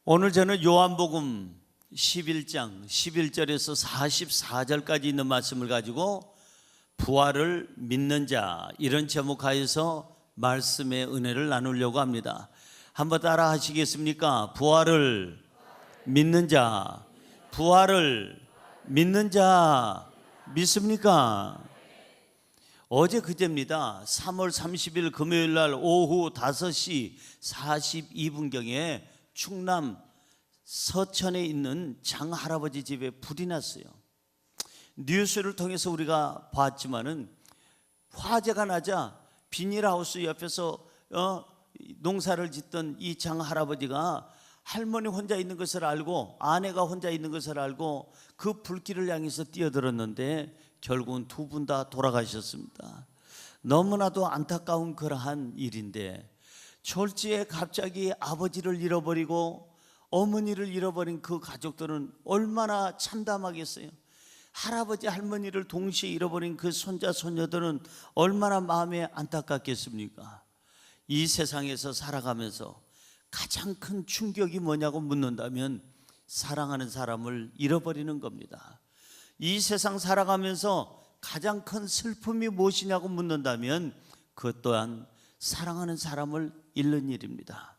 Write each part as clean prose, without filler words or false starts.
오늘 저는 요한복음 11장 11절에서 44절까지 있는 말씀을 가지고 부활을 믿는 자, 이런 제목하에서 말씀의 은혜를 나누려고 합니다. 한번 따라 하시겠습니까? 부활을 믿는 자, 부활을 믿는 자 믿습니까? 어제 그제입니다. 3월 30일 금요일 날 오후 5시 42분경에 충남 서천에 있는 장 할아버지 집에 불이 났어요. 뉴스를 통해서 우리가 봤지만은 화재가 나자 비닐하우스 옆에서 농사를 짓던 이 장 할아버지가 할머니 혼자 있는 것을 알고, 아내가 혼자 있는 것을 알고 그 불길을 향해서 뛰어들었는데 결국은 두 분 다 돌아가셨습니다. 너무나도 안타까운 그러한 일인데, 졸지에 갑자기 아버지를 잃어버리고 어머니를 잃어버린 그 가족들은 얼마나 참담하겠어요. 할아버지 할머니를 동시에 잃어버린 그 손자 손녀들은 얼마나 마음에 안타깝겠습니까? 이 세상에서 살아가면서 가장 큰 충격이 뭐냐고 묻는다면 사랑하는 사람을 잃어버리는 겁니다. 이 세상 살아가면서 가장 큰 슬픔이 무엇이냐고 묻는다면 그것 또한 사랑하는 사람을 잃는 일입니다.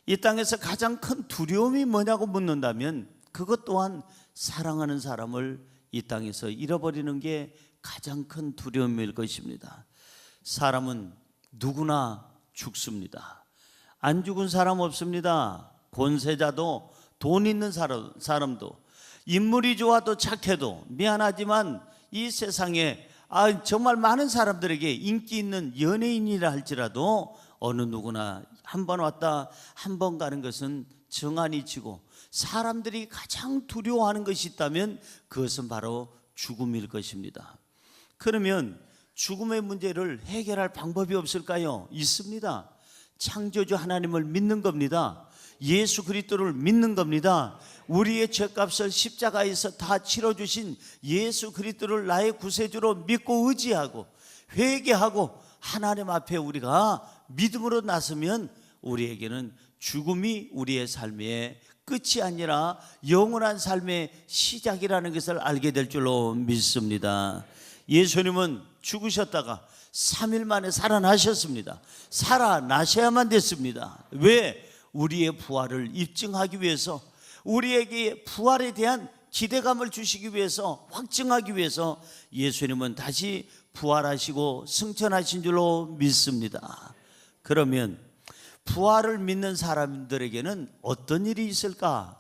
이 땅에서 가장 큰 두려움이 뭐냐고 묻는다면 그것 또한 사랑하는 사람을 이 땅에서 잃어버리는 게 가장 큰 두려움일 것입니다. 사람은 누구나 죽습니다. 안 죽은 사람 없습니다. 권세자도, 돈 있는 사람도, 인물이 좋아도 착해도, 미안하지만 이 세상에 정말 많은 사람들에게 인기 있는 연예인이라 할지라도 어느 누구나 한 번 왔다 한 번 가는 것은 정한이 지고, 사람들이 가장 두려워하는 것이 있다면 그것은 바로 죽음일 것입니다. 그러면 죽음의 문제를 해결할 방법이 없을까요? 있습니다. 창조주 하나님을 믿는 겁니다. 예수 그리스도를 믿는 겁니다. 우리의 죄값을 십자가에서 다 치러주신 예수 그리스도를 나의 구세주로 믿고 의지하고 회개하고 하나님 앞에 우리가 믿음으로 나서면 우리에게는 죽음이 우리의 삶의 끝이 아니라 영원한 삶의 시작이라는 것을 알게 될 줄로 믿습니다. 예수님은 죽으셨다가 3일 만에 살아나셨습니다. 살아나셔야만 됐습니다. 왜? 우리의 부활을 입증하기 위해서, 우리에게 부활에 대한 기대감을 주시기 위해서, 확증하기 위해서 예수님은 다시 부활하시고 승천하신 줄로 믿습니다. 그러면 부활을 믿는 사람들에게는 어떤 일이 있을까?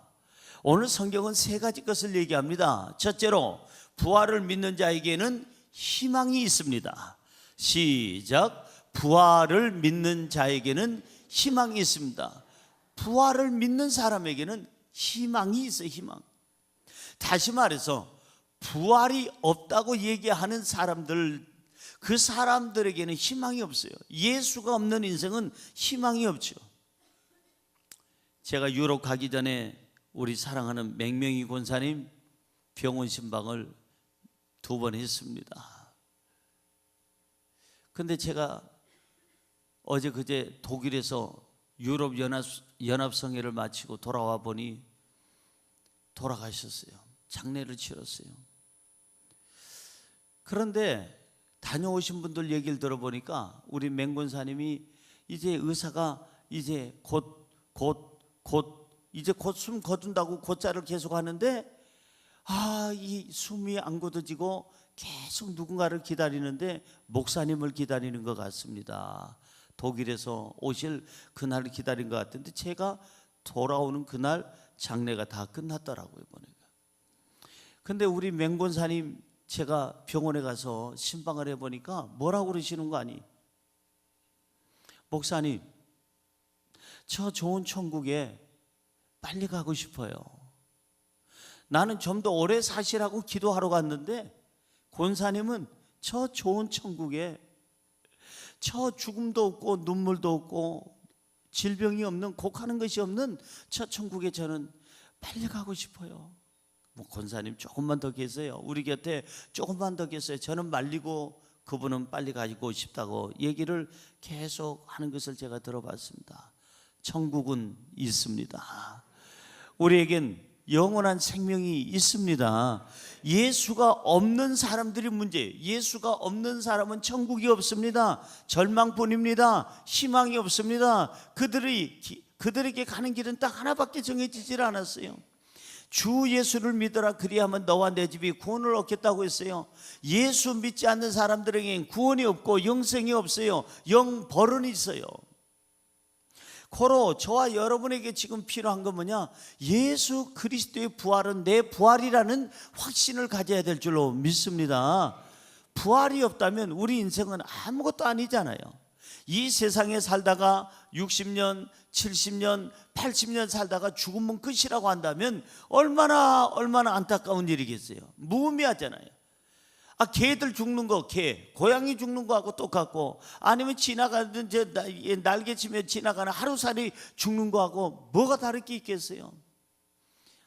오늘 성경은 세 가지 것을 얘기합니다. 첫째로, 부활을 믿는 자에게는 희망이 있습니다. 시작. 부활을 믿는 자에게는 희망이 있습니다. 부활을 믿는 사람에게는 희망이 있어요. 희망. 다시 말해서 부활이 없다고 얘기하는 사람들, 그 사람들에게는 희망이 없어요. 예수가 없는 인생은 희망이 없죠. 제가 유럽 가기 전에 우리 사랑하는 맹명희 권사님 병원 신방을 2번 했습니다. 근데 제가 어제 그제 독일에서 유럽 연합성회를 마치고 돌아와 보니 돌아가셨어요. 장례를 치렀어요. 그런데 다녀오신 분들 얘기를 들어보니까 우리 맹권사님이 이제 의사가 이제 곧 숨 거둔다고 곧자를 계속 하는데 이 숨이 안 거둬지고 계속 누군가를 기다리는데 목사님을 기다리는 것 같습니다. 독일에서 오실 그날을 기다린 것 같은데 제가 돌아오는 그날 장례가 다 끝났더라고요. 보니까. 근데 우리 맹권사님 제가 병원에 가서 신방을 해보니까 뭐라고 그러시는 거 아니? 목사님, 저 좋은 천국에 빨리 가고 싶어요. 나는 좀 더 오래 사시라고 기도하러 갔는데 권사님은 저 좋은 천국에 저 죽음도 없고 눈물도 없고 질병이 없는, 곡하는 것이 없는 저 천국에 저는 빨리 가고 싶어요. 권사님 조금만 더 계세요. 우리 곁에 조금만 더 계세요. 저는 말리고 그분은 빨리 가고 싶다고 얘기를 계속 하는 것을 제가 들어봤습니다. 천국은 있습니다. 우리에겐 영원한 생명이 있습니다. 예수가 없는 사람들이 문제예요. 예수가 없는 사람은 천국이 없습니다. 절망뿐입니다. 희망이 없습니다. 그들에게 가는 길은 딱 하나밖에 정해지질 않았어요. 주 예수를 믿어라, 그리하면 너와 내 집이 구원을 얻겠다고 했어요. 예수 믿지 않는 사람들에게는 구원이 없고 영생이 없어요. 영벌은 있어요. 고로 저와 여러분에게 지금 필요한 건 뭐냐? 예수 그리스도의 부활은 내 부활이라는 확신을 가져야 될 줄로 믿습니다. 부활이 없다면 우리 인생은 아무것도 아니잖아요. 이 세상에 살다가 60년, 70년, 80년 살다가 죽으면 끝이라고 한다면 얼마나 안타까운 일이겠어요. 무의미하잖아요. 개들 죽는 거, 고양이 죽는 거하고 똑같고, 아니면 지나가는 날개치며 지나가는 하루살이 죽는 거하고 뭐가 다를 게 있겠어요?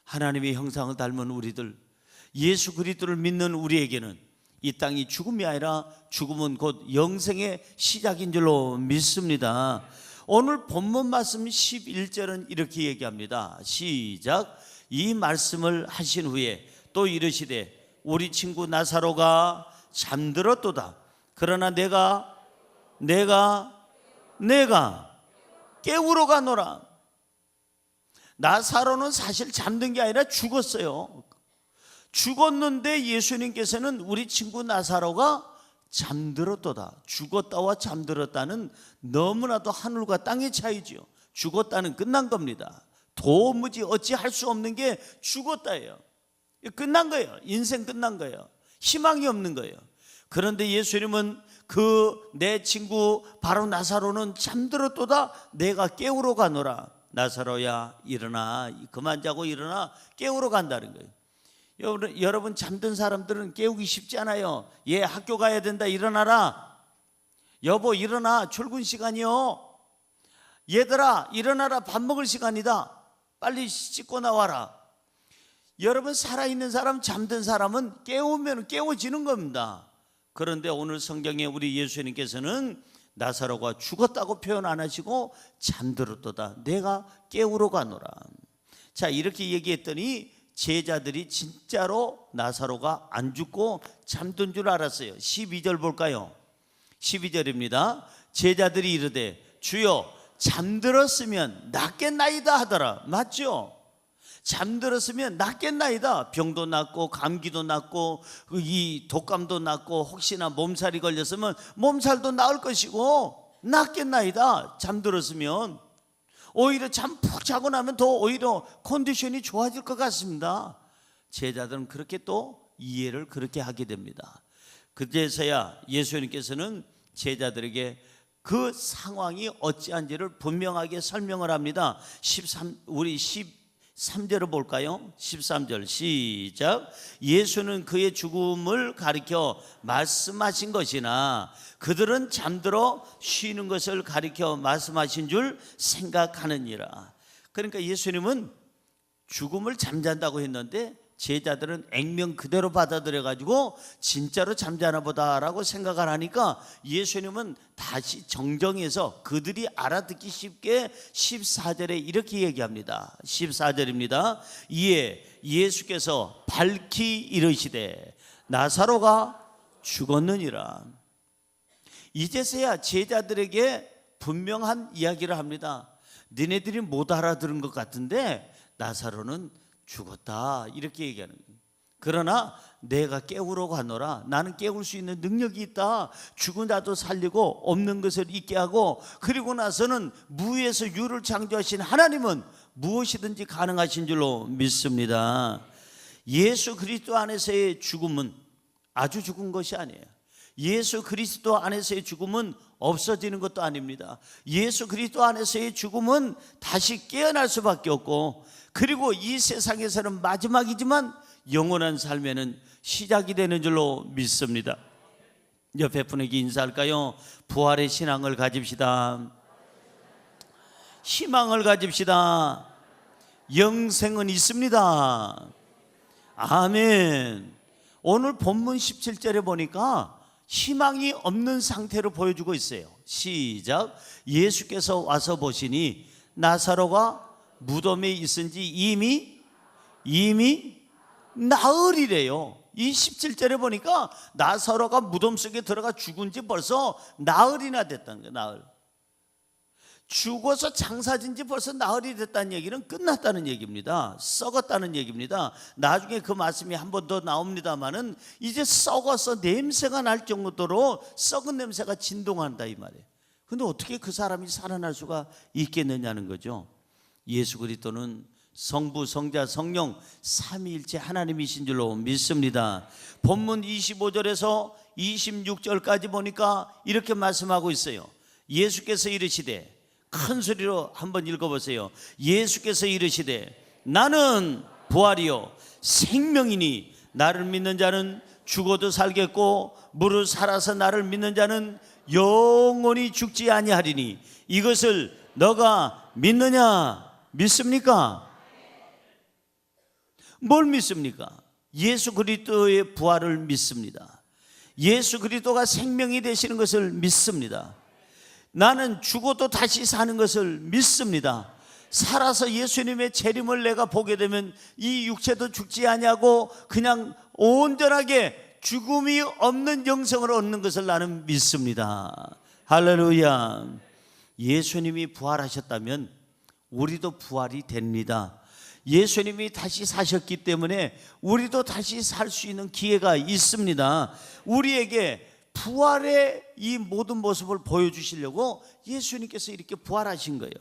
하나님의 형상을 닮은 우리들, 예수 그리스도를 믿는 우리에게는 이 땅이 죽음이 아니라 죽음은 곧 영생의 시작인 줄로 믿습니다. 오늘 본문 말씀 11절은 이렇게 얘기합니다. 시작. 이 말씀을 하신 후에 또 이르시되 우리 친구 나사로가 잠들었도다. 그러나 내가 깨우러 가노라. 나사로는 사실 잠든 게 아니라 죽었어요. 죽었는데 예수님께서는 우리 친구 나사로가 잠들었도다. 죽었다와 잠들었다는 너무나도 하늘과 땅의 차이지요. 죽었다는 끝난 겁니다. 도무지 어찌할 수 없는 게 죽었다예요. 끝난 거예요. 인생 끝난 거예요. 희망이 없는 거예요. 그런데 예수님은 내 친구 바로 나사로는 잠들었도다. 내가 깨우러 가노라. 나사로야 일어나, 그만 자고 일어나. 깨우러 간다는 거예요. 여러분 잠든 사람들은 깨우기 쉽지 않아요. 얘 학교 가야 된다, 일어나라. 여보 일어나, 출근 시간이요. 얘들아 일어나라, 밥 먹을 시간이다. 빨리 씻고 나와라. 여러분 살아있는 사람, 잠든 사람은 깨우면 깨워지는 겁니다. 그런데 오늘 성경에 우리 예수님께서는 나사로가 죽었다고 표현 안 하시고 잠들었도다. 내가 깨우러 가노라. 자, 이렇게 얘기했더니 제자들이 진짜로 나사로가 안 죽고 잠든 줄 알았어요. 12절 볼까요? 12절입니다. 제자들이 이르되 주여 잠들었으면 낫겠나이다 하더라. 맞죠? 잠들었으면 낫겠나이다. 병도 낫고 감기도 낫고 이 독감도 낫고 혹시나 몸살이 걸렸으면 몸살도 나을 것이고 낫겠나이다. 잠들었으면 오히려 잠 푹 자고 나면 더 오히려 컨디션이 좋아질 것 같습니다. 제자들은 그렇게 또 이해를 그렇게 하게 됩니다. 그제서야 예수님께서는 제자들에게 그 상황이 어찌한지를 분명하게 설명을 합니다. 13절을 볼까요? 13절 시작. 예수는 그의 죽음을 가리켜 말씀하신 것이나 그들은 잠들어 쉬는 것을 가리켜 말씀하신 줄 생각하느니라. 그러니까 예수님은 죽음을 잠잔다고 했는데 제자들은 액면 그대로 받아들여 가지고 진짜로 잠자나 보다라고 생각을 하니까 예수님은 다시 정정해서 그들이 알아듣기 쉽게 14절에 이렇게 얘기합니다. 14절입니다. 이에 예수께서 밝히 이르시되 나사로가 죽었느니라. 이제서야 제자들에게 분명한 이야기를 합니다. 너네들이 못 알아들은 것 같은데 나사로는 죽었다, 이렇게 얘기하는 거예요. 그러나 내가 깨우러 가노라. 나는 깨울 수 있는 능력이 있다. 죽은 자도 살리고 없는 것을 있게 하고, 그리고 나서는 무에서 유를 창조하신 하나님은 무엇이든지 가능하신 줄로 믿습니다. 예수 그리스도 안에서의 죽음은 아주 죽은 것이 아니에요. 예수 그리스도 안에서의 죽음은 없어지는 것도 아닙니다. 예수 그리스도 안에서의 죽음은 다시 깨어날 수밖에 없고, 그리고 이 세상에서는 마지막이지만 영원한 삶에는 시작이 되는 줄로 믿습니다. 옆에 분에게 인사할까요? 부활의 신앙을 가집시다. 희망을 가집시다. 영생은 있습니다. 아멘. 오늘 본문 17절에 보니까 희망이 없는 상태로 보여주고 있어요. 시작. 예수께서 와서 보시니 나사로가 무덤에 있은 지 이미 나흘이래요. 이 17절에 보니까 나사로가 무덤 속에 들어가 죽은 지 벌써 나흘이나 됐다는 거예요. 나흘. 죽어서 장사진 지 벌써 나흘이 됐다는 얘기는 끝났다는 얘기입니다. 썩었다는 얘기입니다. 나중에 그 말씀이 한 번 더 나옵니다만은 이제 썩어서 냄새가 날 정도로 썩은 냄새가 진동한다 이 말이에요. 근데 어떻게 그 사람이 살아날 수가 있겠느냐는 거죠. 예수 그리스도는 성부, 성자, 성령 삼위일체 하나님이신 줄로 믿습니다. 본문 25절에서 26절까지 보니까 이렇게 말씀하고 있어요. 예수께서 이르시되, 큰 소리로 한번 읽어보세요. 예수께서 이르시되 나는 부활이요 생명이니 나를 믿는 자는 죽어도 살겠고 무릇 살아서 나를 믿는 자는 영원히 죽지 아니하리니 이것을 너가 믿느냐? 믿습니까? 뭘 믿습니까? 예수 그리스도의 부활을 믿습니다. 예수 그리스도가 생명이 되시는 것을 믿습니다. 나는 죽어도 다시 사는 것을 믿습니다. 살아서 예수님의 재림을 내가 보게 되면 이 육체도 죽지 아니하고 그냥 온전하게 죽음이 없는 영생을 얻는 것을 나는 믿습니다. 할렐루야. 예수님이 부활하셨다면 우리도 부활이 됩니다. 예수님이 다시 사셨기 때문에 우리도 다시 살 수 있는 기회가 있습니다. 우리에게 부활의 이 모든 모습을 보여주시려고 예수님께서 이렇게 부활하신 거예요.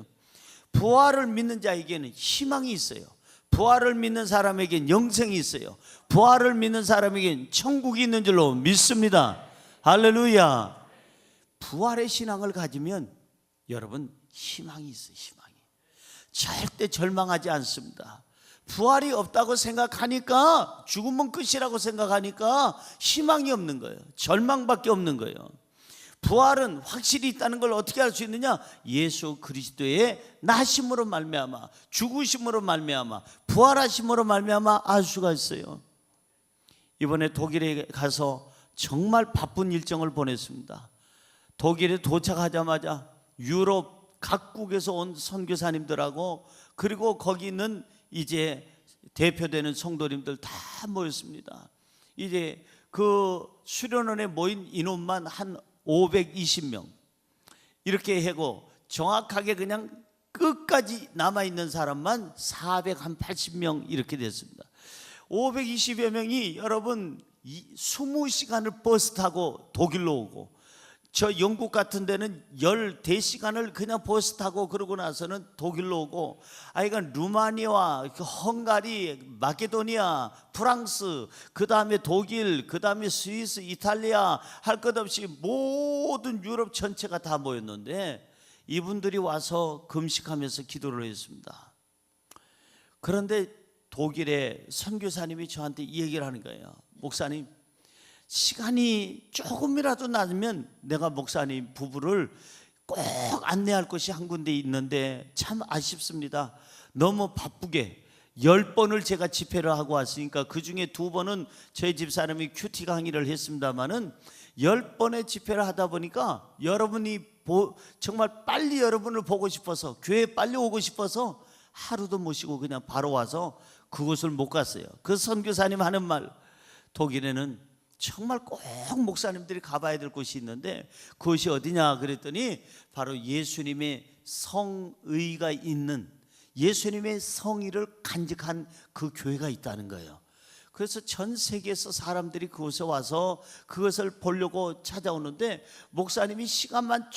부활을 믿는 자에게는 희망이 있어요. 부활을 믿는 사람에게는 영생이 있어요. 부활을 믿는 사람에게는 천국이 있는 줄로 믿습니다. 할렐루야. 부활의 신앙을 가지면 여러분 희망이 있어요. 희망이 절대 절망하지 않습니다. 부활이 없다고 생각하니까, 죽으면 끝이라고 생각하니까 희망이 없는 거예요. 절망밖에 없는 거예요. 부활은 확실히 있다는 걸 어떻게 알 수 있느냐? 예수 그리스도의 나심으로 말미암아, 죽으심으로 말미암아, 부활하심으로 말미암아 알 수가 있어요. 이번에 독일에 가서 정말 바쁜 일정을 보냈습니다. 독일에 도착하자마자 유럽 각국에서 온 선교사님들하고, 그리고 거기 있는 이제 대표되는 성도님들 다 모였습니다. 이제 그 수련원에 모인 인원만 한 520명 이렇게 하고, 정확하게 그냥 끝까지 남아있는 사람만 480명 이렇게 됐습니다. 520여 명이 여러분 20시간을 버스 타고 독일로 오고, 저 영국 같은 데는 14시간을 그냥 버스 타고 그러고 나서는 독일로 오고, 아이가 루마니아, 헝가리, 마케도니아, 프랑스, 그 다음에 독일, 그 다음에 스위스, 이탈리아, 할 것 없이 모든 유럽 전체가 다 모였는데 이분들이 와서 금식하면서 기도를 했습니다. 그런데 독일의 선교사님이 저한테 이 얘기를 하는 거예요. 목사님, 시간이 조금이라도 낮으면 내가 목사님 부부를 꼭 안내할 곳이 한 군데 있는데 참 아쉽습니다. 너무 바쁘게 10번을 제가 집회를 하고 왔으니까 그 중에 2번은 저희 집사람이 큐티 강의를 했습니다마는 10번의 집회를 하다 보니까 여러분이 정말 빨리 여러분을 보고 싶어서, 교회에 빨리 오고 싶어서 하루도 못 쉬고 그냥 바로 와서 그곳을 못 갔어요. 그 선교사님 하는 말, 독일에는 정말 꼭 목사님들이 가봐야 될 곳이 있는데 그것이 어디냐 그랬더니 바로 예수님의 성의가 있는, 예수님의 성의를 간직한 그 교회가 있다는 거예요. 그래서 전 세계에서 사람들이 그곳에 와서 그것을 보려고 찾아오는데, 목사님이 시간만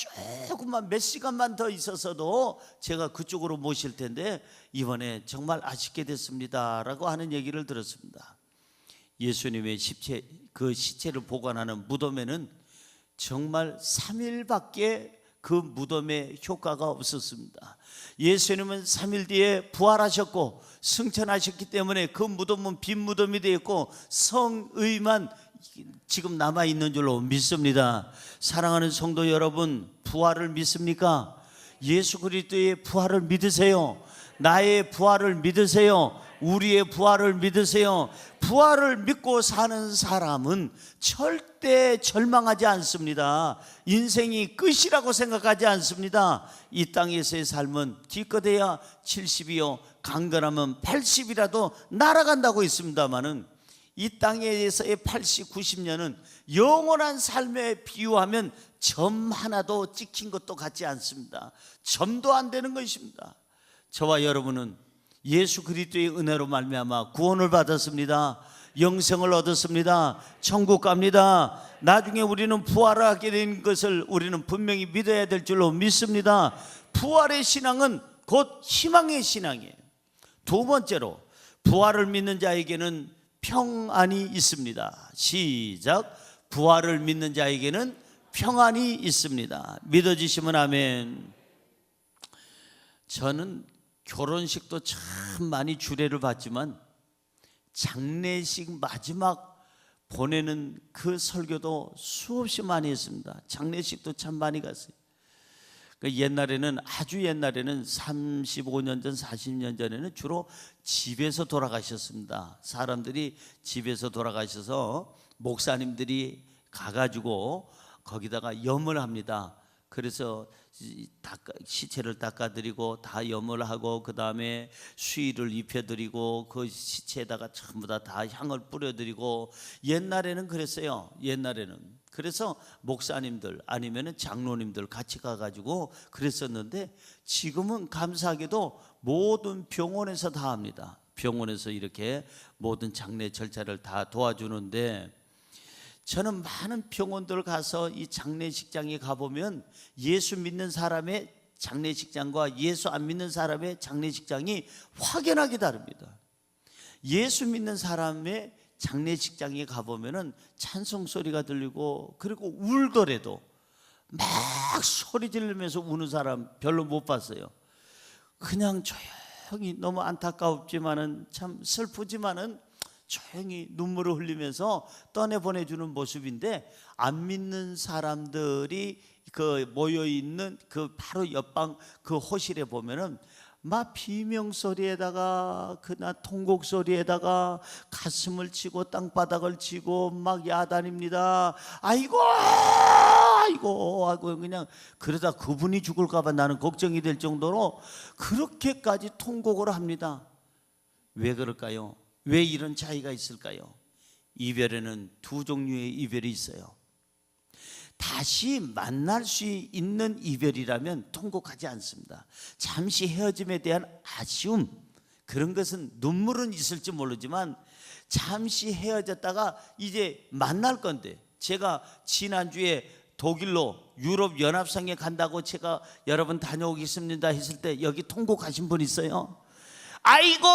조금만, 몇 시간만 더 있었어도 제가 그쪽으로 모실 텐데 이번에 정말 아쉽게 됐습니다 라고 하는 얘기를 들었습니다. 예수님의 그 시체를 보관하는 무덤에는 정말 3일밖에 그 무덤의 효과가 없었습니다. 예수님은 3일 뒤에 부활하셨고 승천하셨기 때문에 그 무덤은 빈 무덤이 되었고 성의만 지금 남아있는 줄로 믿습니다. 사랑하는 성도 여러분, 부활을 믿습니까? 예수 그리스도의 부활을 믿으세요. 나의 부활을 믿으세요. 우리의 부활을 믿으세요. 부활을 믿고 사는 사람은 절대 절망하지 않습니다. 인생이 끝이라고 생각하지 않습니다. 이 땅에서의 삶은 기껏해야 70이요 강건하면 80이라도 날아간다고 있습니다마는 이 땅에서의 80, 90년은 영원한 삶에 비유하면 점 하나도 찍힌 것도 같지 않습니다. 점도 안 되는 것입니다. 저와 여러분은 예수 그리스도의 은혜로 말미암아 구원을 받았습니다. 영생을 얻었습니다. 천국 갑니다. 나중에 우리는 부활을 하게 된 것을 우리는 분명히 믿어야 될 줄로 믿습니다. 부활의 신앙은 곧 희망의 신앙이에요. 두 번째로 부활을 믿는 자에게는 평안이 있습니다. 시작. 부활을 믿는 자에게는 평안이 있습니다. 믿어지시면 아멘. 저는 결혼식도 참 많이 주례를 봤지만 장례식 마지막 보내는 그 설교도 수없이 많이 했습니다. 장례식도 참 많이 갔어요. 옛날에는 아주 옛날에는 35년 전 40년 전에는 주로 집에서 돌아가셨습니다. 사람들이 집에서 돌아가셔서 목사님들이 가가지고 거기다가 염을 합니다. 그래서 시체를 닦아드리고 다 염을 하고 그 다음에 수의를 입혀드리고 그 시체에다가 전부 다 향을 뿌려드리고 옛날에는 그랬어요. 옛날에는 그래서 목사님들 아니면은 장로님들 같이 가가지고 그랬었는데 지금은 감사하게도 모든 병원에서 다 합니다. 병원에서 이렇게 모든 장례 절차를 다 도와주는데 저는 많은 병원들 가서 이 장례식장에 가보면 예수 믿는 사람의 장례식장과 예수 안 믿는 사람의 장례식장이 확연하게 다릅니다. 예수 믿는 사람의 장례식장에 가보면 찬송 소리가 들리고 그리고 울더라도 막 소리 지르면서 우는 사람 별로 못 봤어요. 그냥 조용히 너무 안타깝지만은 참 슬프지만은 조용히 눈물을 흘리면서 떠내보내주는 모습인데 안 믿는 사람들이 그 모여있는 그 바로 옆방 그 호실에 보면은 막 비명소리에다가 그나 통곡소리에다가 가슴을 치고 땅바닥을 치고 막 야단입니다. 아이고 아이고 하고 그냥 그러다 그분이 죽을까봐 나는 걱정이 될 정도로 그렇게까지 통곡을 합니다. 왜 그럴까요? 왜 이런 차이가 있을까요? 이별에는 두 종류의 이별이 있어요. 다시 만날 수 있는 이별이라면 통곡하지 않습니다. 잠시 헤어짐에 대한 아쉬움, 그런 것은 눈물은 있을지 모르지만 잠시 헤어졌다가 이제 만날 건데, 제가 지난주에 독일로 유럽 연합성에 간다고 제가 여러분 다녀오겠습니다 했을 때 여기 통곡하신 분 있어요? 아이고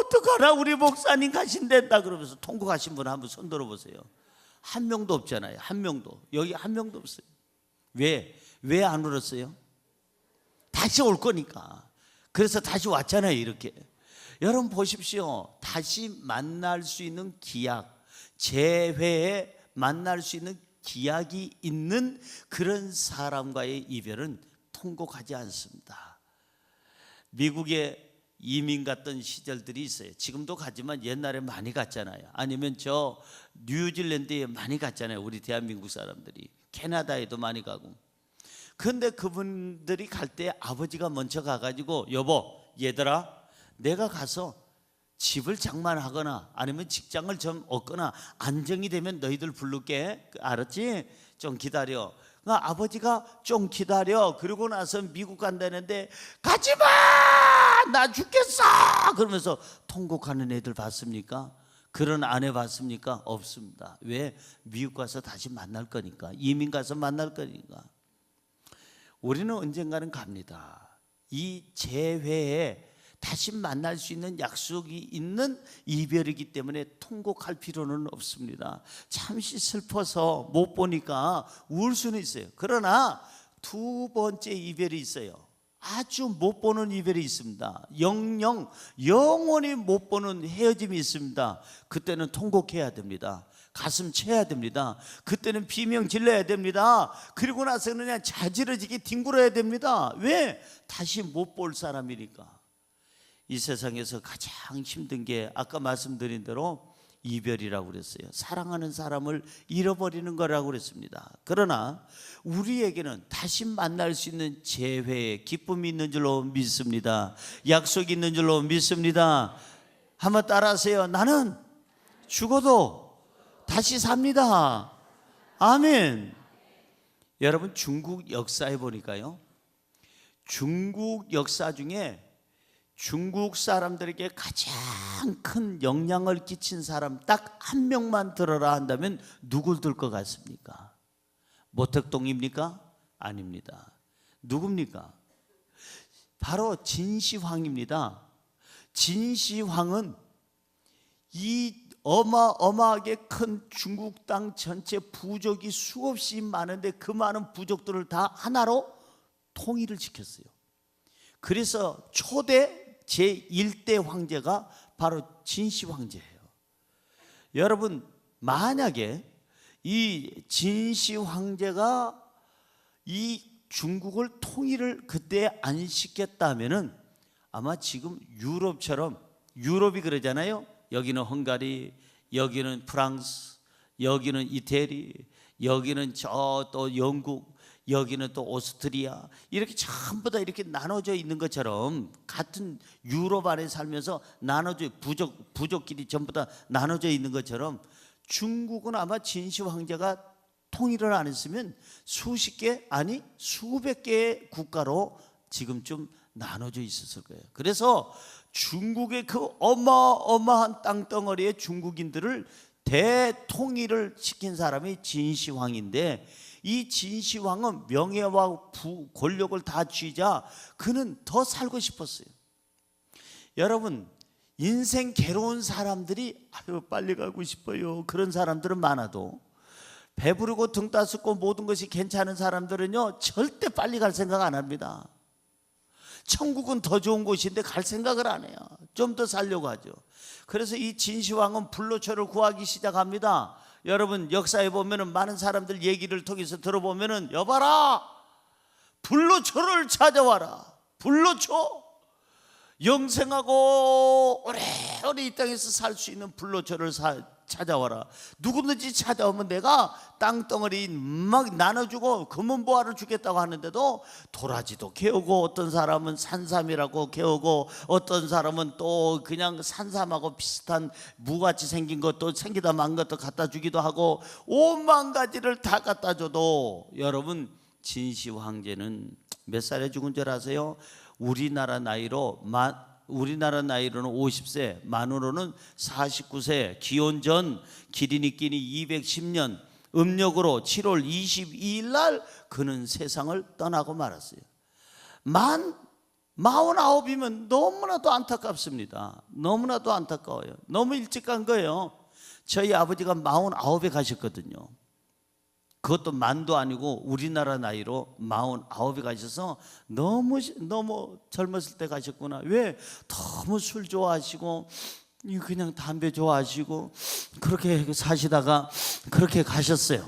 어떡하나 우리 목사님 가신댄다 그러면서 통곡하신 분 한번 손 들어보세요. 한 명도 없잖아요. 한 명도. 여기 한 명도 없어요. 왜 안 울었어요? 다시 올 거니까. 그래서 다시 왔잖아요. 이렇게. 여러분 보십시오. 다시 만날 수 있는 기약, 재회에 만날 수 있는 기약이 있는 그런 사람과의 이별은 통곡하지 않습니다. 미국에 이민 갔던 시절들이 있어요. 지금도 가지만 옛날에 많이 갔잖아요. 아니면 저 뉴질랜드에 많이 갔잖아요. 우리 대한민국 사람들이. 캐나다에도 많이 가고. 그런데 그분들이 갈 때 아버지가 먼저 가가지고 여보 얘들아 내가 가서 집을 장만하거나 아니면 직장을 좀 얻거나 안정이 되면 너희들 부를게. 알았지? 좀 기다려. 아버지가 좀 기다려. 그러고 나서 미국 간다는데 가지마 나 죽겠어 그러면서 통곡하는 애들 봤습니까? 그런 아내 봤습니까? 없습니다. 왜? 미국 가서 다시 만날 거니까. 이민 가서 만날 거니까. 우리는 언젠가는 갑니다. 이 재회에 다시 만날 수 있는 약속이 있는 이별이기 때문에 통곡할 필요는 없습니다. 잠시 슬퍼서 못 보니까 울 수는 있어요. 그러나 두 번째 이별이 있어요. 아주 못 보는 이별이 있습니다. 영원히 못 보는 헤어짐이 있습니다. 그때는 통곡해야 됩니다. 가슴 쳐야 됩니다. 그때는 비명 질러야 됩니다. 그리고 나서는 그냥 자지러지게 뒹굴어야 됩니다. 왜? 다시 못 볼 사람이니까. 이 세상에서 가장 힘든 게 아까 말씀드린 대로 이별이라고 그랬어요. 사랑하는 사람을 잃어버리는 거라고 그랬습니다. 그러나 우리에게는 다시 만날 수 있는 재회의 기쁨이 있는 줄로 믿습니다. 약속이 있는 줄로 믿습니다. 한번 따라하세요. 나는 죽어도 다시 삽니다. 아멘. 여러분, 중국 역사에 보니까요, 중국 역사 중에 중국 사람들에게 가장 큰 영향을 끼친 사람 딱 한 명만 들어라 한다면 누굴 들 것 같습니까? 모택동입니까? 아닙니다. 누굽니까? 바로 진시황입니다. 진시황은 이 어마어마하게 큰 중국 땅 전체 부족이 수없이 많은데 그 많은 부족들을 다 하나로 통일을 시켰어요. 그래서 초대 제1대 황제가 바로 진시 황제예요. 여러분, 만약에 이 진시 황제가 이 중국을 통일을 그때 안 시켰다면은 아마 지금 유럽처럼, 유럽이 그러잖아요. 여기는 헝가리, 여기는 프랑스, 여기는 이태리, 여기는 저 또 영국, 여기는 또 오스트리아, 이렇게 전부 다 이렇게 나눠져 있는 것처럼 같은 유럽 안에 살면서 나눠져, 부족끼리 전부 다 나눠져 있는 것처럼 중국은 아마 진시 황제가 통일을 안 했으면 수십 개, 아니 수백 개의 국가로 지금쯤 나눠져 있었을 거예요. 그래서 중국의 그 어마어마한 땅덩어리의 중국인들을 대통일을 시킨 사람이 진시황인데, 이 진시황은 명예와 권력을 다 쥐자 그는 더 살고 싶었어요. 여러분, 인생 괴로운 사람들이 아유 빨리 가고 싶어요, 그런 사람들은 많아도 배부르고 등 따숩고 모든 것이 괜찮은 사람들은요 절대 빨리 갈 생각 안 합니다. 천국은 더 좋은 곳인데 갈 생각을 안 해요. 좀 더 살려고 하죠. 그래서 이 진시황은 불로초를 구하기 시작합니다. 여러분, 역사에 보면은 많은 사람들 얘기를 통해서 들어보면은 여봐라, 불로초를 찾아와라. 불로초, 영생하고 오래오래 이 땅에서 살 수 있는 불로초를 찾아와라. 누구든지 찾아오면 내가 땅덩어리 막 나눠주고 금은보화를 주겠다고 하는데도 도라지도 캐오고, 어떤 사람은 산삼이라고 캐오고, 어떤 사람은 또 그냥 산삼하고 비슷한 무같이 생긴 것도 생기다 만 것도 갖다 주기도 하고, 5만 가지를 다 갖다 줘도 여러분, 진시 황제는 몇 살에 죽은 줄 아세요? 우리나라 나이로는 50세, 만으로는 49세, 기원전 기린이끼니 210년, 음력으로 7월 22일 날 그는 세상을 떠나고 말았어요. 49이면 너무나도 안타깝습니다. 너무나도 안타까워요. 너무 일찍 간 거예요. 저희 아버지가 49에 가셨거든요. 그것도 만도 아니고 우리나라 나이로 49에 가셔서 너무 젊었을 때 가셨구나. 왜? 너무 술 좋아하시고 그냥 담배 좋아하시고 그렇게 사시다가 그렇게 가셨어요.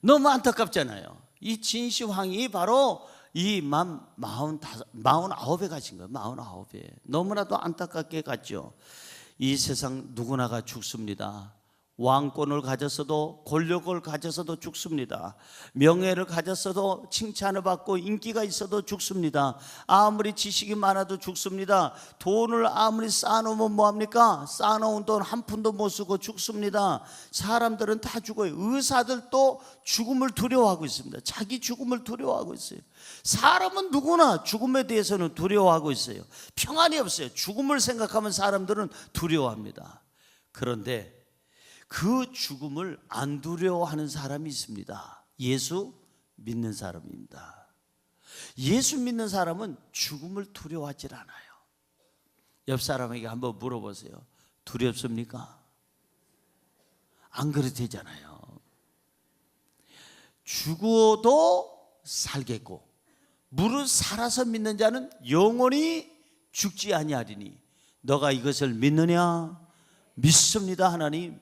너무 안타깝잖아요. 이 진시황이 바로 이 49에 가신 거예요. 49에. 너무나도 안타깝게 갔죠. 이 세상 누구나가 죽습니다. 왕권을 가졌어도, 권력을 가졌어도 죽습니다. 명예를 가졌어도, 칭찬을 받고 인기가 있어도 죽습니다. 아무리 지식이 많아도 죽습니다. 돈을 아무리 쌓아놓으면 뭐합니까? 쌓아놓은 돈 한 푼도 못 쓰고 죽습니다. 사람들은 다 죽어요. 의사들도 죽음을 두려워하고 있습니다. 자기 죽음을 두려워하고 있어요. 사람은 누구나 죽음에 대해서는 두려워하고 있어요. 평안이 없어요. 죽음을 생각하면 사람들은 두려워합니다. 그런데 그 죽음을 안 두려워하는 사람이 있습니다. 예수 믿는 사람입니다. 예수 믿는 사람은 죽음을 두려워하지 않아요. 옆 사람에게 한번 물어보세요. 두렵습니까? 안 그래도 되잖아요. 죽어도 살겠고 무릇 살아서 믿는 자는 영원히 죽지 아니하리니 너가 이것을 믿느냐? 믿습니다, 하나님.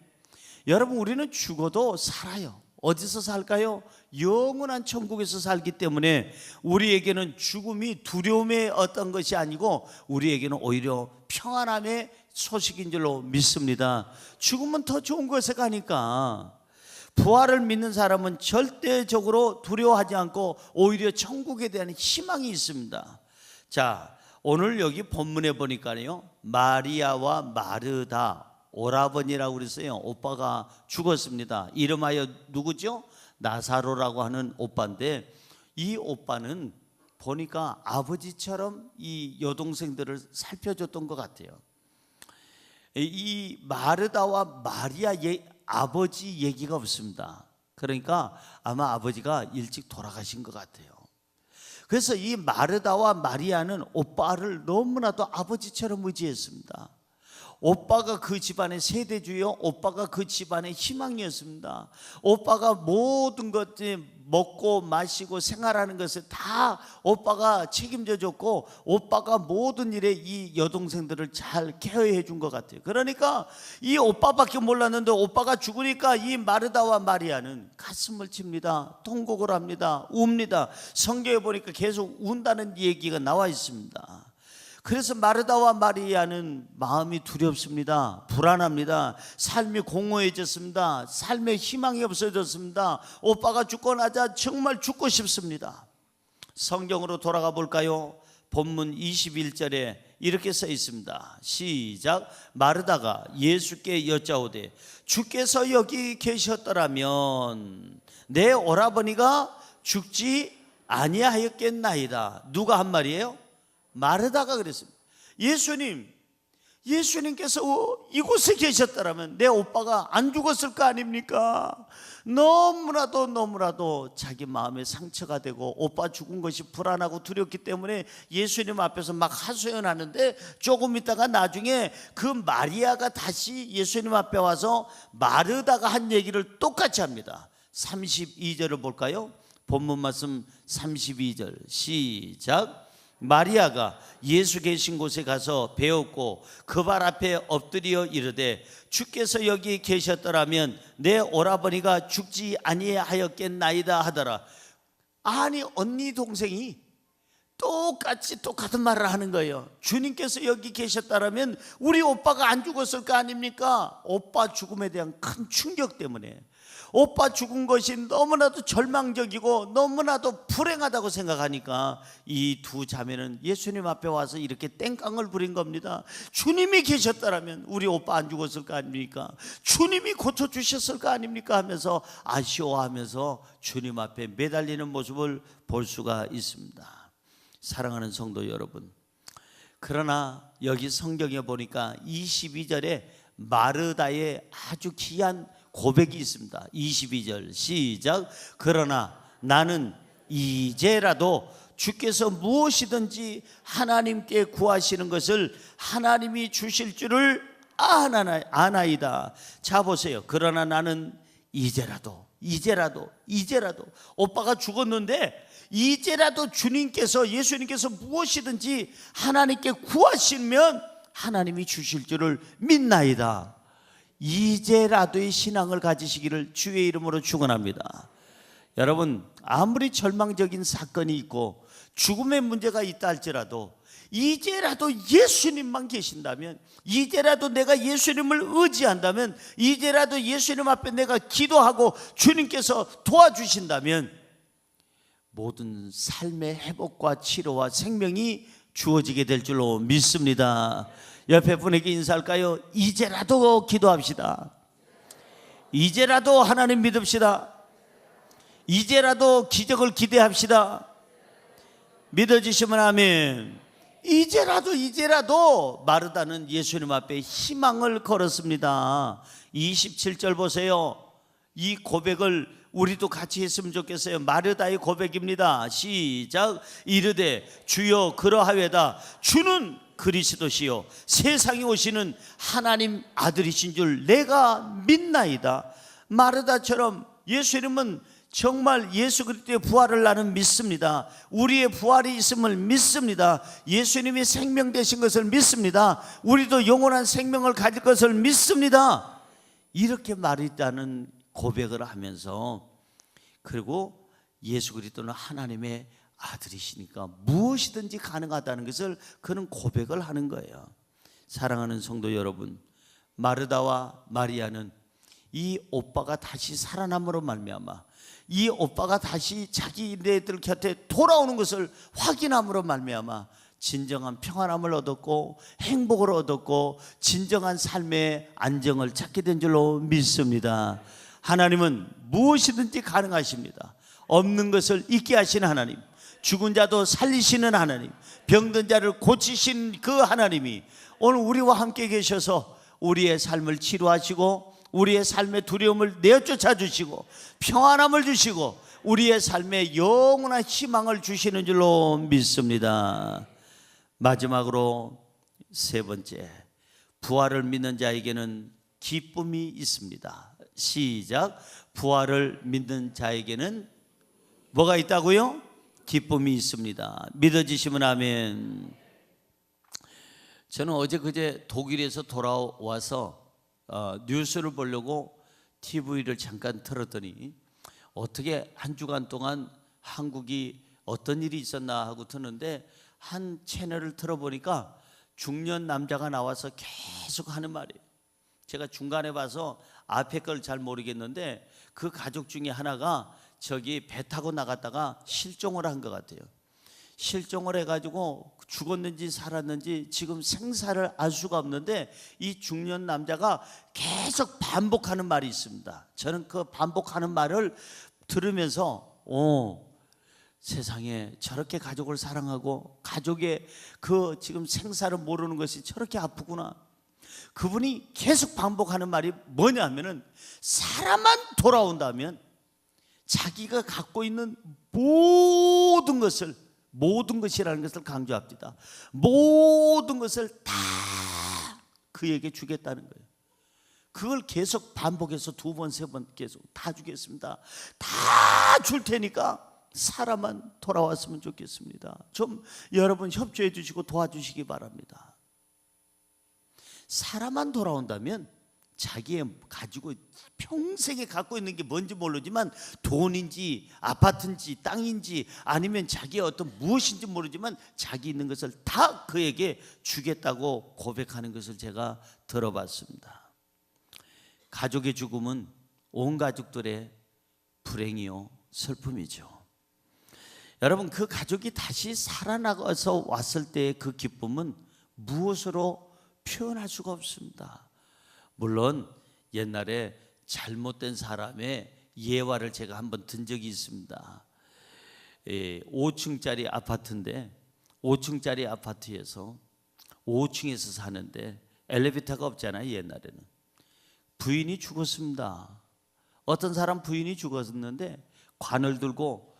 여러분, 우리는 죽어도 살아요. 어디서 살까요? 영원한 천국에서 살기 때문에 우리에게는 죽음이 두려움의 어떤 것이 아니고 우리에게는 오히려 평안함의 소식인 줄로 믿습니다. 죽음은 더 좋은 곳에 가니까 부활을 믿는 사람은 절대적으로 두려워하지 않고 오히려 천국에 대한 희망이 있습니다. 자, 오늘 여기 본문에 보니까요, 마리아와 마르다, 오라버니라고 그랬어요. 오빠가 죽었습니다. 이름하여 누구죠? 나사로라고 하는 오빠인데, 이 오빠는 보니까 아버지처럼 이 여동생들을 살펴줬던 것 같아요. 이 마르다와 마리아 아버지 얘기가 없습니다. 그러니까 아마 아버지가 일찍 돌아가신 것 같아요. 그래서 이 마르다와 마리아는 오빠를 너무나도 아버지처럼 의지했습니다. 오빠가 그 집안의 세대주요, 오빠가 그 집안의 희망이었습니다. 오빠가 모든 것들 먹고 마시고 생활하는 것을 다 오빠가 책임져 줬고, 오빠가 모든 일에 이 여동생들을 잘 케어해 준 것 같아요. 그러니까 이 오빠밖에 몰랐는데 오빠가 죽으니까 이 마르다와 마리아는 가슴을 칩니다. 통곡을 합니다. 웁니다. 성경에 보니까 계속 운다는 얘기가 나와 있습니다. 그래서 마르다와 마리아는 마음이 두렵습니다. 불안합니다. 삶이 공허해졌습니다. 삶의 희망이 없어졌습니다. 오빠가 죽고 나자 정말 죽고 싶습니다. 성경으로 돌아가 볼까요? 본문 21절에 이렇게 써 있습니다. 시작. 마르다가 예수께 여짜오되 주께서 여기 계셨더라면 내 오라버니가 죽지 아니하였겠나이다. 누가 한 말이에요? 마르다가 그랬습니다. 예수님께서 이곳에 계셨더라면 내 오빠가 안 죽었을 거 아닙니까? 너무나도 자기 마음에 상처가 되고 오빠 죽은 것이 불안하고 두렵기 때문에 예수님 앞에서 막 하소연하는데, 조금 있다가 나중에 그 마리아가 다시 예수님 앞에 와서 마르다가 한 얘기를 똑같이 합니다. 32절을 볼까요? 본문 말씀 32절 시작. 마리아가 예수 계신 곳에 가서 배웠고 그 발 앞에 엎드려 이르되 주께서 여기 계셨더라면 내 오라버니가 죽지 아니하였겠나이다 하더라. 아니, 언니 동생이 똑같은 말을 하는 거예요. 주님께서 여기 계셨다라면 우리 오빠가 안 죽었을 거 아닙니까? 오빠 죽음에 대한 큰 충격 때문에, 오빠 죽은 것이 너무나도 절망적이고 너무나도 불행하다고 생각하니까 이 두 자매는 예수님 앞에 와서 이렇게 땡깡을 부린 겁니다. 주님이 계셨다라면 우리 오빠 안 죽었을 거 아닙니까? 주님이 고쳐주셨을 거 아닙니까? 하면서 아쉬워하면서 주님 앞에 매달리는 모습을 볼 수가 있습니다. 사랑하는 성도 여러분, 그러나 여기 성경에 보니까 22절에 마르다의 아주 귀한 고백이 있습니다. 22절 시작. 그러나 나는 이제라도 주께서 무엇이든지 하나님께 구하시는 것을 하나님이 주실 줄을 아나이다. 자 보세요. 그러나 나는 이제라도 오빠가 죽었는데 이제라도 예수님께서 무엇이든지 하나님께 구하시면 하나님이 주실 줄을 믿나이다. 이제라도의 신앙을 가지시기를 주의 이름으로 축원합니다. 여러분, 아무리 절망적인 사건이 있고 죽음의 문제가 있다 할지라도 이제라도 예수님만 계신다면, 이제라도 내가 예수님을 의지한다면, 이제라도 예수님 앞에 내가 기도하고 주님께서 도와주신다면 모든 삶의 회복과 치료와 생명이 주어지게 될 줄로 믿습니다. 옆에 분에게 인사할까요? 이제라도 기도합시다. 이제라도 하나님 믿읍시다. 이제라도 기적을 기대합시다. 믿어지시면 아멘. 이제라도 마르다는 예수님 앞에 희망을 걸었습니다. 27절 보세요. 이 고백을 우리도 같이 했으면 좋겠어요. 마르다의 고백입니다. 시작. 이르되 주여 그러하외다. 주는 그리스도시요 세상에 오시는 하나님 아들이신 줄 내가 믿나이다. 마르다처럼 예수님은 정말 예수 그리스도의 부활을 나는 믿습니다. 우리의 부활이 있음을 믿습니다. 예수님이 생명 되신 것을 믿습니다. 우리도 영원한 생명을 가질 것을 믿습니다. 이렇게 마르다는 고백을 하면서 그리고 예수 그리스도는 하나님의 아들이시니까 무엇이든지 가능하다는 것을 그는 고백을 하는 거예요. 사랑하는 성도 여러분, 마르다와 마리아는 이 오빠가 다시 살아남으로 말미암아, 이 오빠가 다시 자기네들 곁에 돌아오는 것을 확인함으로 말미암아 진정한 평안함을 얻었고 행복을 얻었고 진정한 삶의 안정을 찾게 된 줄로 믿습니다. 하나님은 무엇이든지 가능하십니다. 없는 것을 있게 하시는 하나님, 죽은 자도 살리시는 하나님, 병든 자를 고치신 그 하나님이 오늘 우리와 함께 계셔서 우리의 삶을 치료하시고 우리의 삶의 두려움을 내쫓아 주시고 평안함을 주시고 우리의 삶에 영원한 희망을 주시는 줄로 믿습니다. 마지막으로 세 번째, 부활을 믿는 자에게는 기쁨이 있습니다. 시작. 부활을 믿는 자에게는 뭐가 있다고요? 기쁨이 있습니다. 믿어지시면 아멘. 저는 어제 그제 독일에서 돌아와서 뉴스를 보려고 TV를 잠깐 틀었더니 어떻게 한 주간 동안 한국이 어떤 일이 있었나 하고 듣는데 한 채널을 틀어보니까 중년 남자가 나와서 계속 하는 말이에요. 제가 중간에 봐서 앞에 걸 잘 모르겠는데 그 가족 중에 하나가 저기 배 타고 나갔다가 실종을 한 것 같아요. 실종을 해가지고 죽었는지 살았는지 지금 생사를 알 수가 없는데 이 중년 남자가 계속 반복하는 말이 있습니다. 저는 그 반복하는 말을 들으면서 세상에 저렇게 가족을 사랑하고 가족의 그 지금 생사를 모르는 것이 저렇게 아프구나. 그분이 계속 반복하는 말이 뭐냐면은 사람만 돌아온다면 자기가 갖고 있는 모든 것이라는 것을 강조합니다. 모든 것을 다 그에게 주겠다는 거예요. 그걸 계속 반복해서 두 번, 세 번 계속 다 주겠습니다. 다 줄 테니까 사람만 돌아왔으면 좋겠습니다. 좀 여러분 협조해 주시고 도와주시기 바랍니다. 사람만 돌아온다면 자기의 가지고 평생에 갖고 있는 게 뭔지 모르지만 돈인지 아파트인지 땅인지 아니면 자기의 어떤 무엇인지 모르지만 자기 있는 것을 다 그에게 주겠다고 고백하는 것을 제가 들어봤습니다. 가족의 죽음은 온 가족들의 불행이요 슬픔이죠. 여러분, 그 가족이 다시 살아나가서 왔을 때의 그 기쁨은 무엇으로 표현할 수가 없습니다. 물론 옛날에 잘못된 사람의 예화를 제가 한번 든 적이 있습니다. 5층짜리 아파트인데 5층짜리 아파트에서 5층에서 사는데 엘리베이터가 없잖아요. 옛날에는 부인이 죽었습니다. 어떤 사람 부인이 죽었는데 관을 들고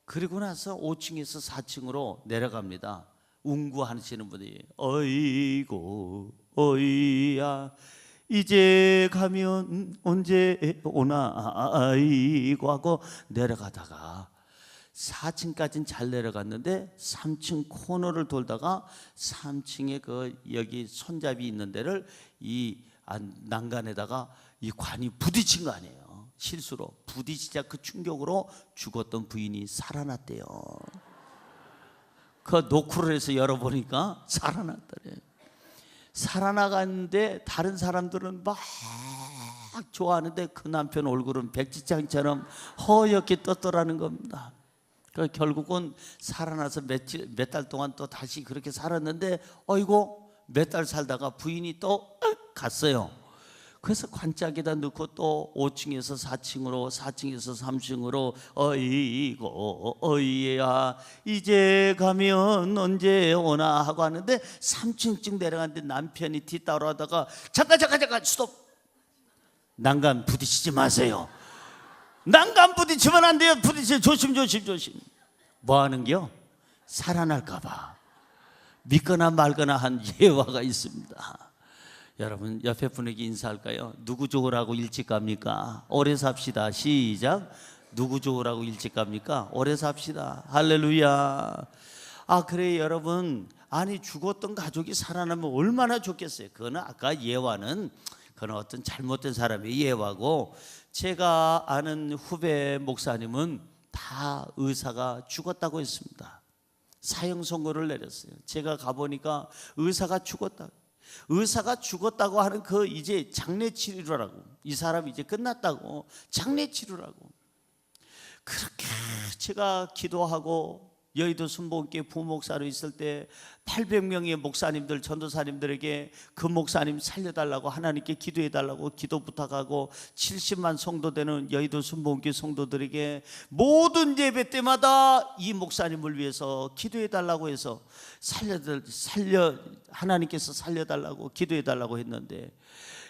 그리고 나서 5층에서 4층으로 내려갑니다. 운구하시는 분이 어이고 어이야 이제 가면 언제 오나 아이고 하고 내려가다가 4층까지는 잘 내려갔는데 3층 코너를 돌다가 3층에 그 여기 손잡이 있는 데를 이 난간에다가 이 관이 부딪힌 거 아니에요. 실수로 부딪히자 그 충격으로 죽었던 부인이 살아났대요. 그 노크를 해서 열어보니까 살아났더래. 살아나갔는데 다른 사람들은 막 좋아하는데 그 남편 얼굴은 백지장처럼 허옇게 떴더라는 겁니다. 그러니까 결국은 살아나서 몇 달 동안 또 다시 그렇게 살았는데 어이고 몇 달 살다가 부인이 또 갔어요. 그래서 관짝에다 넣고 또 5층에서 4층으로 4층에서 3층으로 어이고 어이야 이제 가면 언제 오나 하고 하는데 3층쯤 내려갔는데 남편이 뒤따라하다가 잠깐 스톱. 난간 부딪히지 마세요. 난간 부딪히면 안 돼요. 조심. 뭐 하는겨? 살아날까 봐 믿거나 말거나 한 예화가 있습니다. 여러분 옆에 분에게 인사할까요? 누구 좋으라고 일찍 갑니까? 오래 삽시다. 시작. 누구 좋으라고 일찍 갑니까? 오래 삽시다. 할렐루야. 그래 여러분, 아니 죽었던 가족이 살아나면 얼마나 좋겠어요. 그거는 아까 예화는 그건 어떤 잘못된 사람의 예화고, 제가 아는 후배 목사님은 다 의사가 죽었다고 했습니다. 사형 선고를 내렸어요. 제가 가보니까 의사가 죽었다. 의사가 죽었다고 하는 그 이제 장례 치르라고, 이 사람 이제 끝났다고 장례 치르라고. 그렇게 제가 기도하고 여의도 순복음교회 부목사로 있을 때 800명의 목사님들, 전도사님들에게 그 목사님 살려달라고 하나님께 기도해달라고 기도 부탁하고 70만 성도 되는 여의도 순복음교회 성도들에게 모든 예배 때마다 이 목사님을 위해서 기도해달라고 해서 하나님께서 살려달라고 기도해달라고 했는데,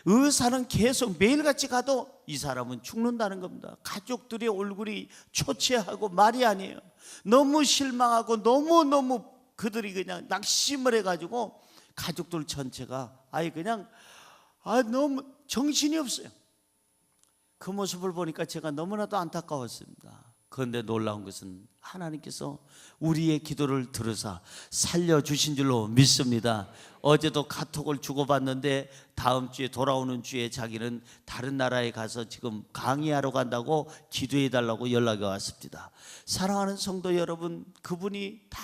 의사는 계속 매일같이 가도 이 사람은 죽는다는 겁니다. 가족들의 얼굴이 초췌하고 말이 아니에요. 너무 실망하고 너무 그들이 그냥 낙심을 해가지고 가족들 전체가 그냥 너무 정신이 없어요. 그 모습을 보니까 제가 너무나도 안타까웠습니다. 그런데 놀라운 것은 하나님께서 우리의 기도를 들으사 살려주신 줄로 믿습니다. 어제도 카톡을 주고받는데 다음 주에, 돌아오는 주에 자기는 다른 나라에 가서 지금 강의하러 간다고 기도해 달라고 연락이 왔습니다. 사랑하는 성도 여러분, 그분이 다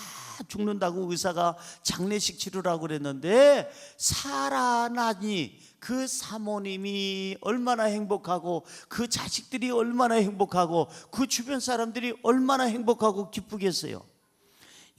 죽는다고 의사가 장례식 치르라고 그랬는데 살아나니 그 사모님이 얼마나 행복하고, 그 자식들이 얼마나 행복하고, 그 주변 사람들이 얼마나 행복하고 기쁘겠어요.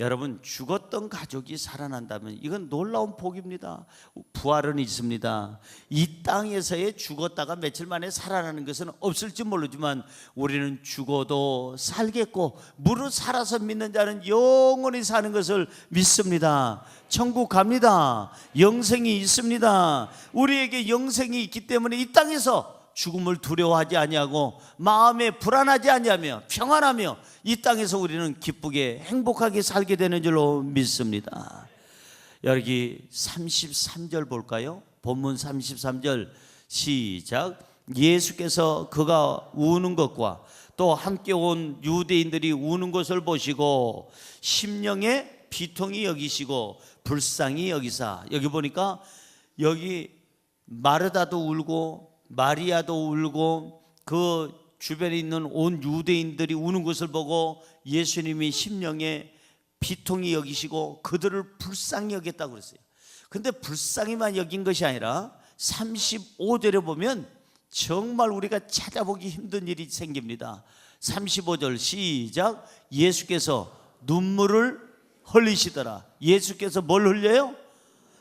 여러분, 죽었던 가족이 살아난다면 이건 놀라운 복입니다. 부활은 있습니다. 이 땅에서의 죽었다가 며칠 만에 살아나는 것은 없을지 모르지만 우리는 죽어도 살겠고 무릇 살아서 믿는 자는 영원히 사는 것을 믿습니다. 천국 갑니다. 영생이 있습니다. 우리에게 영생이 있기 때문에 이 땅에서 죽음을 두려워하지 아니하고 마음에 불안하지 아니하며 평안하며 이 땅에서 우리는 기쁘게 행복하게 살게 되는 줄로 믿습니다. 여기 33절 볼까요? 본문 33절 시작. 예수께서 그가 우는 것과 또 함께 온 유대인들이 우는 것을 보시고 심령에 비통히 여기시고 불쌍히 여기사. 여기 보니까 여기 마르다도 울고 마리아도 울고 그 주변에 있는 온 유대인들이 우는 것을 보고 예수님이 심령에 비통히 여기시고 그들을 불쌍히 여겼다고 그랬어요. 근데 불쌍히만 여긴 것이 아니라 35절에 보면 정말 우리가 찾아보기 힘든 일이 생깁니다. 35절 시작. 예수께서 눈물을 흘리시더라. 예수께서 뭘 흘려요?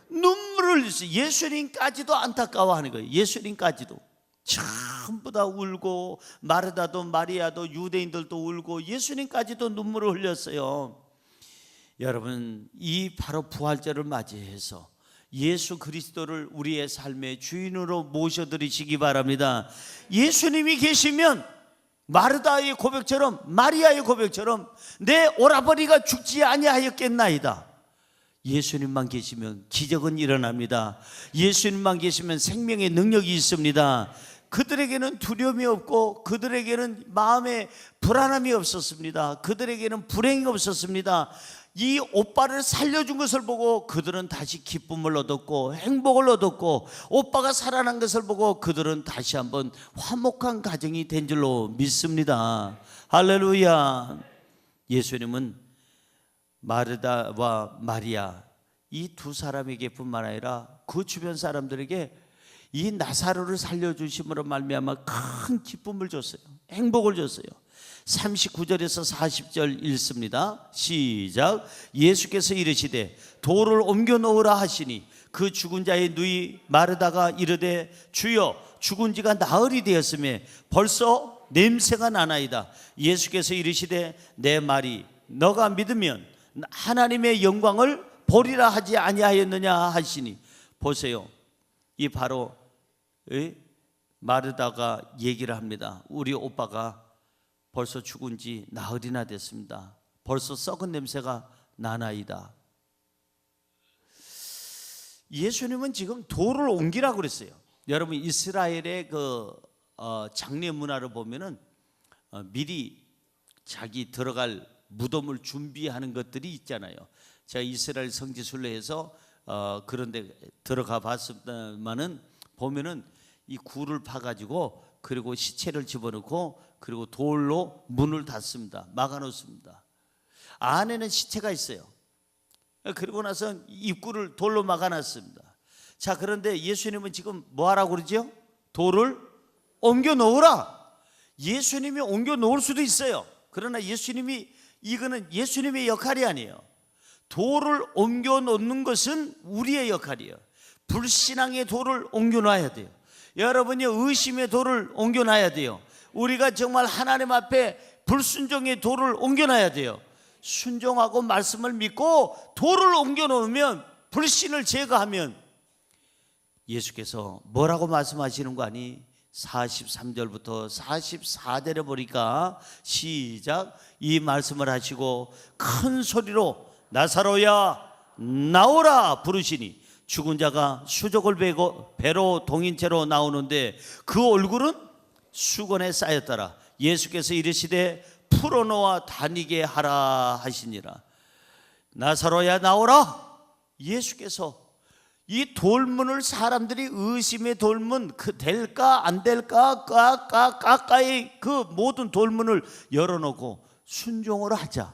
눈물을 흘리세요. 예수님까지도 안타까워하는 거예요. 예수님까지도 전부 다 울고, 마르다도 마리아도 유대인들도 울고 예수님까지도 눈물을 흘렸어요. 여러분, 이 바로 부활절을 맞이해서 예수 그리스도를 우리의 삶의 주인으로 모셔드리시기 바랍니다. 예수님이 계시면 마르다의 고백처럼, 마리아의 고백처럼 내 오라버니가 죽지 아니하였겠나이다. 예수님만 계시면 기적은 일어납니다. 예수님만 계시면 생명의 능력이 있습니다. 그들에게는 두려움이 없고 그들에게는 마음에 불안함이 없었습니다. 그들에게는 불행이 없었습니다. 이 오빠를 살려준 것을 보고 그들은 다시 기쁨을 얻었고 행복을 얻었고, 오빠가 살아난 것을 보고 그들은 다시 한번 화목한 가정이 된 줄로 믿습니다. 할렐루야. 예수님은 마르다와 마리아 이 두 사람에게 뿐만 아니라 그 주변 사람들에게 이 나사로를 살려주심으로 말미암아 큰 기쁨을 줬어요. 행복을 줬어요. 39절에서 40절 읽습니다. 시작. 예수께서 이르시되 돌을 옮겨 놓으라 하시니 그 죽은 자의 누이 마르다가 이르되 주여 죽은 지가 나흘이 되었음에 벌써 냄새가 나나이다. 예수께서 이르시되 내 말이 너가 믿으면 하나님의 영광을 보리라 하지 아니하였느냐 하시니. 보세요, 이 바로 마르다가 얘기를 합니다. 우리 오빠가 벌써 죽은 지 나흘이나 됐습니다. 벌써 썩은 냄새가 나나이다. 예수님은 지금 돌을 옮기라고 그랬어요. 여러분, 이스라엘의 그 장례 문화를 보면은 미리 자기 들어갈 무덤을 준비하는 것들이 있잖아요. 제가 이스라엘 성지 순례해서 그런데 들어가 봤습니다만은 보면은 이 굴을 파가지고 그리고 시체를 집어넣고 그리고 돌로 문을 닫습니다. 막아놓습니다. 안에는 시체가 있어요. 그리고 나서 입구를 돌로 막아놨습니다. 자, 그런데 예수님은 지금 뭐 하라고 그러죠? 돌을 옮겨 놓으라. 예수님이 옮겨 놓을 수도 있어요. 그러나 이거는 예수님의 역할이 아니에요. 돌을 옮겨 놓는 것은 우리의 역할이에요. 불신앙의 돌을 옮겨 놔야 돼요. 여러분이 의심의 돌을 옮겨 놔야 돼요. 우리가 정말 하나님 앞에 불순종의 돌을 옮겨 놔야 돼요. 순종하고 말씀을 믿고 돌을 옮겨 놓으면, 불신을 제거하면, 예수께서 뭐라고 말씀하시는 거 아니? 43절부터 44절에 보니까 시작, 이 말씀을 하시고 큰 소리로 나사로야 나오라 부르시니 죽은 자가 수족을 배로 동인채로 나오는데 그 얼굴은 수건에 쌓였더라. 예수께서 이르시되 풀어놓아 다니게 하라 하시니라. 나사로야 나오라. 예수께서 이 돌문을, 사람들이 의심의 돌문, 그 될까 안 될까 가까이 그 모든 돌문을 열어놓고 순종을 하자.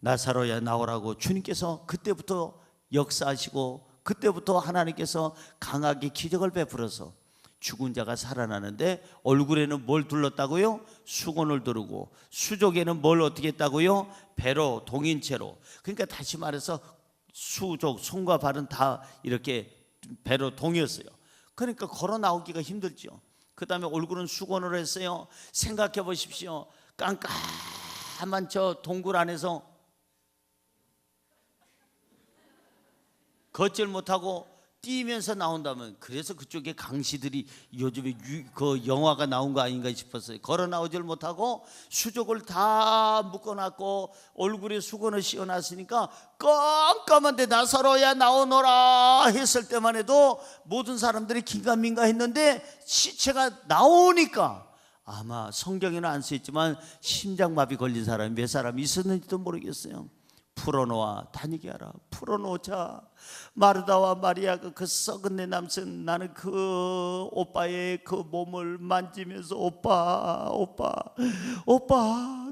나사로야 나오라고 주님께서 그때부터 역사하시고, 그때부터 하나님께서 강하게 기적을 베풀어서 죽은 자가 살아나는데, 얼굴에는 뭘 둘렀다고요? 수건을 두르고, 수족에는 뭘 어떻게 했다고요? 배로 동인채로. 그러니까 다시 말해서 수족, 손과 발은 다 이렇게 배로 동이었어요. 그러니까 걸어 나오기가 힘들죠. 그 다음에 얼굴은 수건으로 했어요. 생각해 보십시오. 깜깜한 저 동굴 안에서 걷질 못하고 뛰면서 나온다면, 그래서 그쪽에 강시들이 요즘에 그 영화가 나온 거 아닌가 싶었어요. 걸어 나오질 못하고 수족을 다 묶어놨고 얼굴에 수건을 씌워놨으니까 깜깜한데 나사로야 나오너라 했을 때만 해도 모든 사람들이 긴가민가 했는데, 시체가 나오니까 아마 성경에는 안 써있지만 심장마비 걸린 사람이 몇 사람이 있었는지도 모르겠어요. 풀어놓아 다니게 하라. 풀어놓자. 마르다와 마리아가 그 썩은 내 남편, 나는 그 오빠의 그 몸을 만지면서 오빠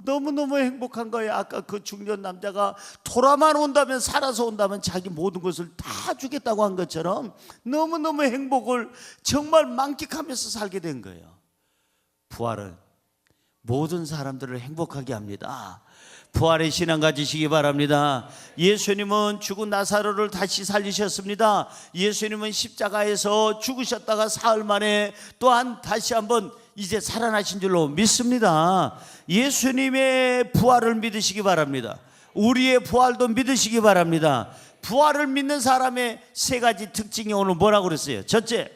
너무너무 행복한 거야. 아까 그 중년 남자가 돌아만 온다면, 살아서 온다면 자기 모든 것을 다 주겠다고 한 것처럼 너무너무 행복을 정말 만끽하면서 살게 된 거예요. 부활은 모든 사람들을 행복하게 합니다. 부활의 신앙 가지시기 바랍니다. 예수님은 죽은 나사로를 다시 살리셨습니다. 예수님은 십자가에서 죽으셨다가 사흘 만에 또한 다시 한번 이제 살아나신 줄로 믿습니다. 예수님의 부활을 믿으시기 바랍니다. 우리의 부활도 믿으시기 바랍니다. 부활을 믿는 사람의 세 가지 특징이 오늘 뭐라고 그랬어요? 첫째,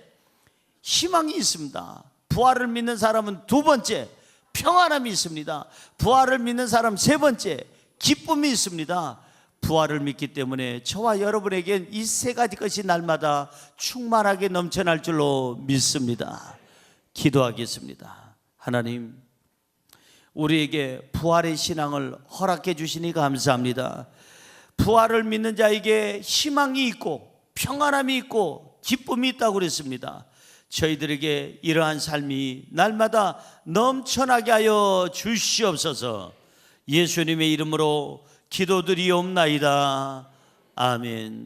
희망이 있습니다. 부활을 믿는 사람은 두 번째, 평안함이 있습니다. 부활을 믿는 사람 세 번째, 기쁨이 있습니다. 부활을 믿기 때문에 저와 여러분에겐 이 세 가지 것이 날마다 충만하게 넘쳐날 줄로 믿습니다. 기도하겠습니다. 하나님, 우리에게 부활의 신앙을 허락해 주시니 감사합니다. 부활을 믿는 자에게 희망이 있고 평안함이 있고 기쁨이 있다고 그랬습니다. 저희들에게 이러한 삶이 날마다 넘쳐나게 하여 주시옵소서. 예수님의 이름으로 기도드리옵나이다. 아멘.